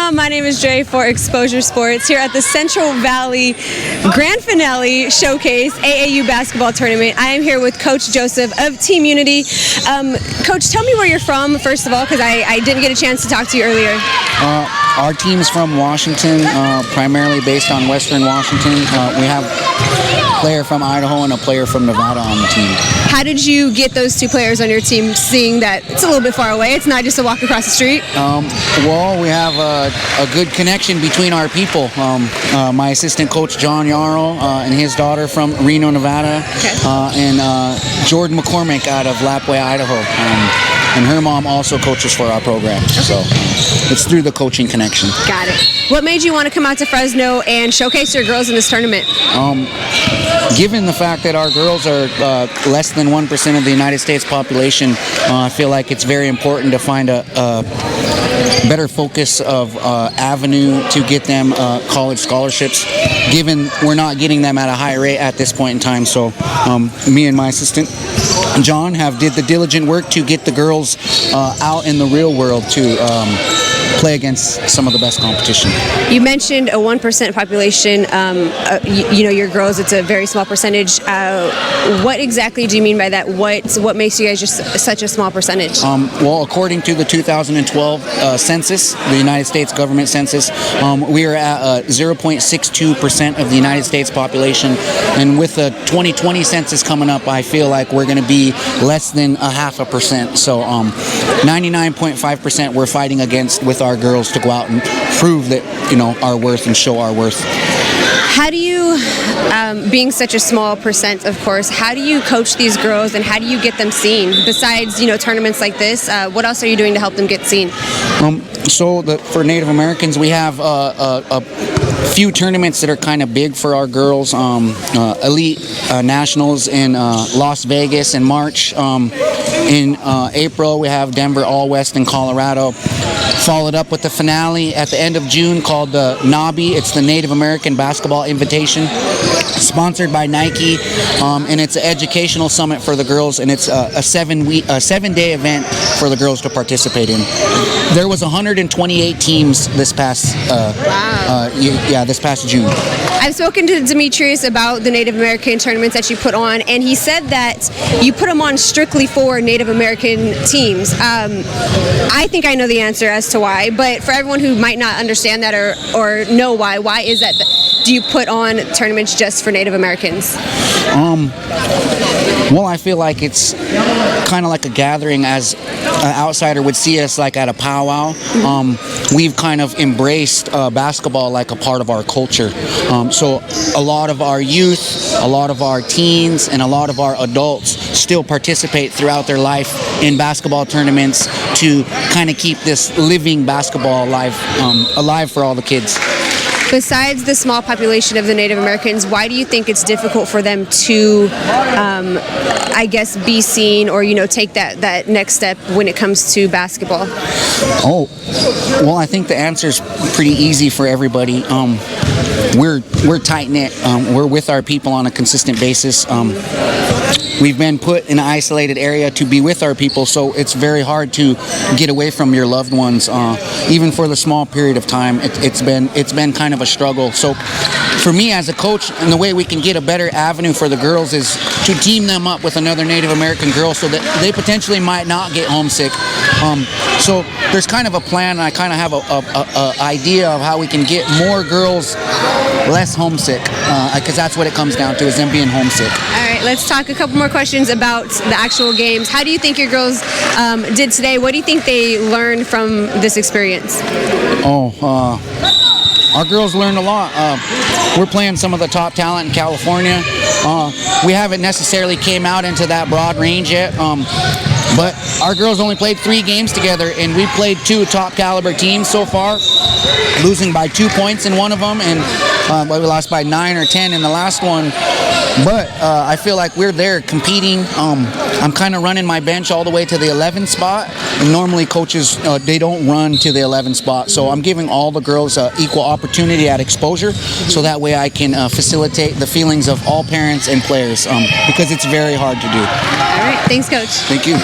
DeShawn. My name is Dre for Exposure Sports here at the Central Valley Grand Finale Showcase AAU Basketball Tournament. I am here with Coach Joseph of Team Unity. Coach, tell me where you're from, first of all, because I didn't get a chance to talk to you earlier. Our team's from Washington, primarily based on Western Washington. We have a player from Idaho and a player from Nevada on the team. How did you get those two players on your team, seeing that it's a little bit far away? It's not just a walk across the street. Well, we have a good connection between our people. My assistant coach, John Yarrow, and his daughter from Reno, Nevada, and Jordan McCormick out of Lapwai, Idaho. And her mom also coaches for our program. So it's through the coaching connection. Got it. What made you want to come out to Fresno and showcase your girls in this tournament? Given the fact that our girls are less than 1% of the United States population, I feel like it's very important to find a better focus of avenue to get them college scholarships, given we're not getting them at a high rate at this point in time. So me and my assistant John did the diligent work to get the girls out in the real world to play against some of the best competition. You mentioned a 1% population. Your girls, it's a very small percentage. What exactly do you mean by that? What makes you guys just such a small percentage? Well, according to the 2012 census, the United States government census, we are at 0.62% of the United States population. And with the 2020 census coming up, I feel like we're going to be less than 0.5%. So 99.5% we're fighting against with our girls to go out and prove that, our worth and show our worth. How do you, being such a small percent, of course, how do you coach these girls and how do you get them seen? Besides, tournaments like this, what else are you doing to help them get seen? For Native Americans, we have a few tournaments that are kind of big for our girls. Elite Nationals in Las Vegas in March. In April, we have Denver All-West in Colorado. Followed up with the finale at the end of June called the NABI. It's the Native American Basketball Invitation, sponsored by Nike, and it's an educational summit for the girls, and it's a 7-day event for the girls to participate in. There was 128 teams this past this past June. I've spoken to Demetrius about the Native American tournaments that you put on, and he said that you put them on strictly for Native American teams. I think I know the answer as to why, but for everyone who might not understand that or know why is that? Do you put on tournaments just for Native Americans? Well, I feel like it's kind of like a gathering, as an outsider would see us like at a powwow. We've kind of embraced basketball like a part of our culture. So a lot of our youth, a lot of our teens, and a lot of our adults still participate throughout their life in basketball tournaments to kind of keep this living basketball alive for all the kids. Besides the small population of the Native Americans, why do you think it's difficult for them to, be seen or, take that next step when it comes to basketball? Well, I think the answer is pretty easy for everybody. We're tight-knit. We're with our people on a consistent basis. We've been put in an isolated area to be with our people, so it's very hard to get away from your loved ones. Even for the small period of time, it's been kind of a struggle. So for me as a coach, and the way we can get a better avenue for the girls is to team them up with another Native American girl so that they potentially might not get homesick. So there's kind of a plan, and I kind of have a idea of how we can get more girls less homesick, because that's what it comes down to, is them being homesick. All right, let's talk a couple more questions about the actual games. How do you think your girls did today? What do you think they learned from this experience? Our girls learned a lot. We're playing some of the top talent in California. We haven't necessarily came out into that broad range yet, but our girls only played 3 games together, and we played 2 top caliber teams so far, losing by 2 points in one of them, and we lost by 9 or 10 in the last one. But I feel like we're there competing. I'm kind of running my bench all the way to the 11th spot. And normally coaches, they don't run to the 11th spot. So I'm giving all the girls equal opportunity at exposure, so that way I can facilitate the feelings of all parents and players, because it's very hard to do. All right. Thanks, Coach. Thank you.